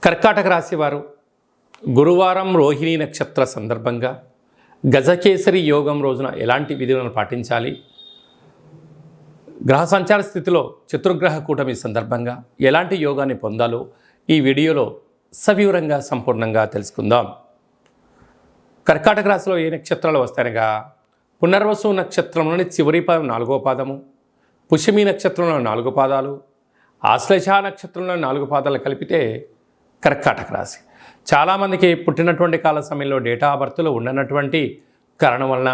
కర్కాటక రాశి వారు గురువారం రోహిణీ నక్షత్ర సందర్భంగా గజకేసరి యోగం రోజున ఎలాంటి విధులను పాటించాలి, గ్రహ సంచార స్థితిలో చతుర్గ్రహ కూటమి సందర్భంగా ఎలాంటి యోగాన్ని పొందాలో ఈ వీడియోలో సవివరంగా సంపూర్ణంగా తెలుసుకుందాం. కర్కాటక రాశిలో ఏ నక్షత్రాలు వస్తాయనగా పునర్వసు నక్షత్రంలోని చివరి పాదం 4వ పాదము, పుష్యమి నక్షత్రంలో 4 పాదాలు, ఆశ్లేష నక్షత్రంలో 4 పాదాలు కలిపితే కర్కాటక రాశి. చాలామందికి పుట్టినటువంటి కాల సమయంలో డేటా ఆఫ్ బర్త్లో ఉండనటువంటి కారణం వలన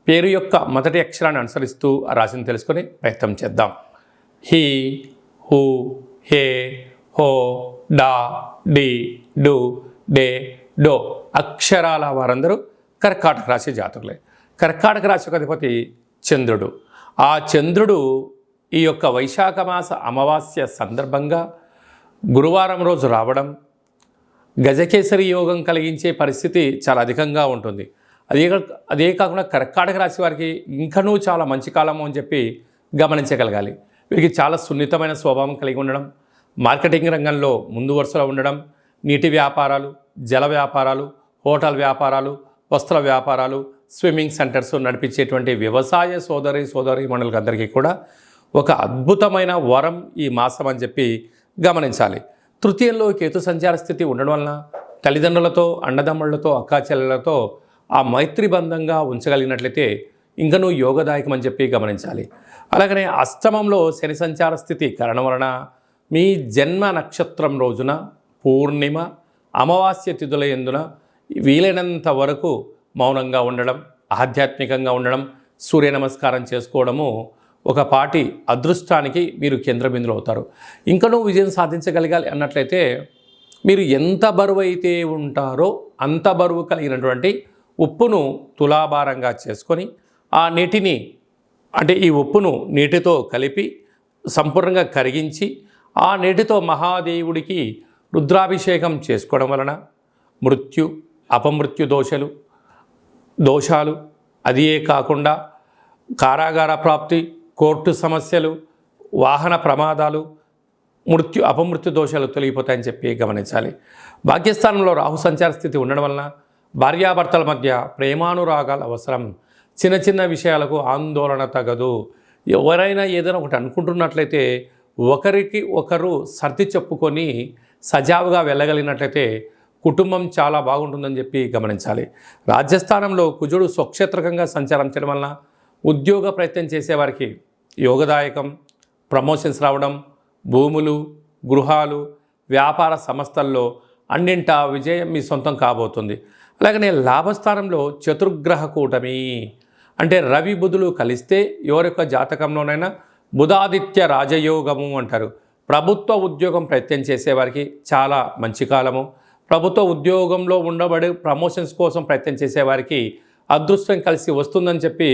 పేరు యొక్క మొదటి అక్షరాన్ని అనుసరిస్తూ ఆ రాశిని తెలుసుకొని ప్రయత్నం చేద్దాం. హీ, హూ, హే, హో, డా, డి, డు, డే, డో అక్షరాల వారందరూ కర్కాటక రాశి జాతకులే. కర్కాటక రాశి అధిపతి చంద్రుడు. ఆ చంద్రుడు ఈ యొక్క వైశాఖ మాస అమావాస్య సందర్భంగా గురువారం రోజు రావడం గజకేసరి యోగం కలిగించే పరిస్థితి చాలా అధికంగా ఉంటుంది. అదే కాకుండా కర్కాటక రాశి వారికి ఇంకనూ చాలా మంచి కాలము అని చెప్పి గమనించగలగాలి. వీరికి చాలా సున్నితమైన స్వభావం కలిగి ఉండడం, మార్కెటింగ్ రంగంలో ముందు వరుసలో ఉండడం, నీటి వ్యాపారాలు, జల వ్యాపారాలు, హోటల్ వ్యాపారాలు, వస్త్ర వ్యాపారాలు, స్విమ్మింగ్ సెంటర్స్ నడిపించేటువంటి వ్యవసాయ సోదరీమణులకు అందరికీ కూడా ఒక అద్భుతమైన వరం ఈ మాసం అని చెప్పి గమనించాలి. తృతీయంలో కేతు సంచార స్థితి ఉండడం వలన తల్లిదండ్రులతో, అన్నదమ్ముళ్లతో, అక్కాచెల్లెలతో ఆ మైత్రి బంధంగా ఉంచగలిగినట్లయితే ఇంకనూ యోగదాయకం అని చెప్పి గమనించాలి. అలాగనే అష్టమంలో శని సంచార స్థితి కారణం వలన మీ జన్మ నక్షత్రం రోజున పూర్ణిమ, అమావాస్య తిథుల యందున వీలైనంత వరకు మౌనంగా ఉండడం, ఆధ్యాత్మికంగా ఉండడం, సూర్య నమస్కారం చేసుకోవడము ఒక పాటి అదృష్టానికి మీరు కేంద్ర బిందులు అవుతారు. ఇంకనూ విజయం సాధించగలగాలి అన్నట్లయితే మీరు ఎంత బరువు అయితే ఉంటారో అంత బరువు కలిగినటువంటి ఉప్పును తులాభారంగా చేసుకొని ఆ నీటిని ఈ ఉప్పును నీటితో కలిపి సంపూర్ణంగా కరిగించి ఆ నీటితో మహాదేవుడికి రుద్రాభిషేకం చేసుకోవడం వలన మృత్యు, అపమృత్యు దోషాలు అదే కాకుండా కారాగార ప్రాప్తి, కోర్టు సమస్యలు, వాహన ప్రమాదాలు, అపమృత్యు దోషాలు తొలగిపోతాయని చెప్పి గమనించాలి. భాగ్యస్థానంలో రాహు సంచార స్థితి ఉండడం వలన భార్యాభర్తల మధ్య ప్రేమానురాగాలు అవసరం. చిన్న చిన్న విషయాలకు ఆందోళన తగదు. ఎవరైనా ఏదైనా ఒకటి అనుకుంటున్నట్లయితే ఒకరికి ఒకరు సర్ది చెప్పుకొని సజావుగా వెళ్ళగలిగినట్లయితే కుటుంబం చాలా బాగుంటుందని చెప్పి గమనించాలి. రాజ్యస్థానంలో కుజుడు స్వక్షేత్రకంగా సంచారం చేయడం వలన ఉద్యోగ ప్రయత్నం చేసేవారికి యోగదాయకం, ప్రమోషన్స్ రావడం, భూములు, గృహాలు, వ్యాపార సంస్థల్లో అన్నింటా విజయం మీ సొంతం కాబోతుంది. అలాగనే లాభస్థానంలో చతుర్గ్రహ కూటమి రవి బుధులు కలిస్తే ఎవరి యొక్క జాతకంలోనైనా బుధాదిత్య రాజయోగము అంటారు. ప్రభుత్వ ఉద్యోగం ప్రయత్నం చేసేవారికి చాలా మంచి కాలము. ప్రభుత్వ ఉద్యోగంలో ఉండబడి ప్రమోషన్స్ కోసం ప్రయత్నం చేసేవారికి అదృష్టం కలిసి వస్తుందని చెప్పి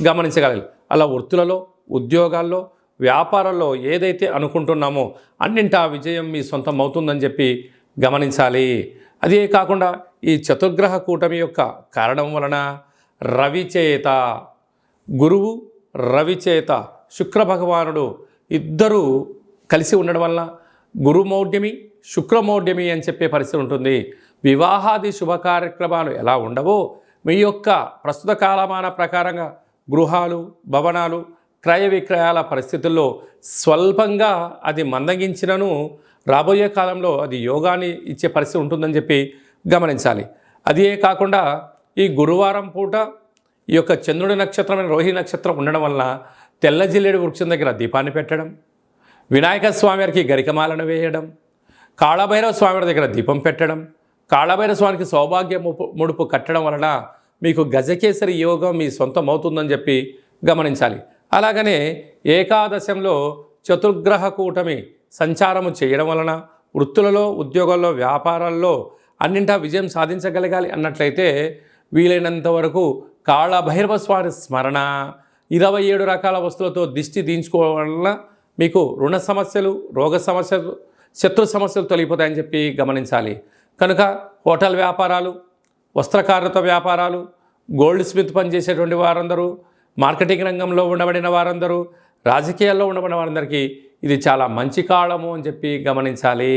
గమనించగలగాలి. అలా వృత్తులలో, ఉద్యోగాల్లో, వ్యాపారాల్లో ఏదైతే అనుకుంటున్నామో అన్నింటా విజయం మీ సొంతం అవుతుందని చెప్పి గమనించాలి. అదే కాకుండా ఈ చతుర్గ్రహ కూటమి యొక్క కారణం వలన రవిచేత, గురువు రవిచేత శుక్రభగవానుడు ఇద్దరూ కలిసి ఉండడం వలన గురుమౌఢ్యమి, శుక్రమౌఢ్యమి అని చెప్పే పరిస్థితి ఉంటుంది. వివాహాది శుభ కార్యక్రమాలు ఎలా ఉండవో మీ యొక్క ప్రస్తుత కాలమాన ప్రకారంగా గృహాలు, భవనాలు, క్రయ విక్రయాల పరిస్థితుల్లో స్వల్పంగా అది మందగించినను రాబోయే కాలంలో అది యోగాన్ని ఇచ్చే పరిస్థితి ఉంటుందని చెప్పి గమనించాలి. అదే కాకుండా ఈ గురువారం పూట ఈ యొక్క చంద్రుడి నక్షత్రమైన రోహిణి నక్షత్రం ఉండడం వలన తెల్ల జిల్లేడు వృక్షం దగ్గర దీపాన్ని పెట్టడం, వినాయక స్వామి వారికి గరికమాలను వేయడం, కాళభైరవ స్వామి దగ్గర దీపం పెట్టడం, కాళభైరవ స్వామికి సౌభాగ్య ముడుపు కట్టడం వలన మీకు గజకేసరి యోగం మీ సొంతం అవుతుందని చెప్పి గమనించాలి. అలాగనే ఏకాదశంలో చతుర్గ్రహ కూటమి సంచారము చేయడం వలన వృత్తులలో, ఉద్యోగాల్లో, వ్యాపారాల్లో అన్నింటా విజయం సాధించగలగాలి అన్నట్లయితే వీలైనంత వరకు కాళభైరవ స్వామి స్మరణ, 27 రకాల వస్తువులతో దిష్టి దించుకోవడం వలన మీకు రుణ సమస్యలు, రోగ సమస్యలు, శత్రు సమస్యలు తొలగిపోతాయని చెప్పి గమనించాలి. కనుక హోటల్ వ్యాపారాలు, వస్త్రకారుత వ్యాపారాలు, గోల్డ్ స్మిత్ పనిచేసేటువంటి వారందరూ, మార్కెటింగ్ రంగంలో ఉండబడిన వారందరూ, రాజకీయాల్లో ఉండబడిన వారందరికీ ఇది చాలా మంచి కాలము అని చెప్పి గమనించాలి.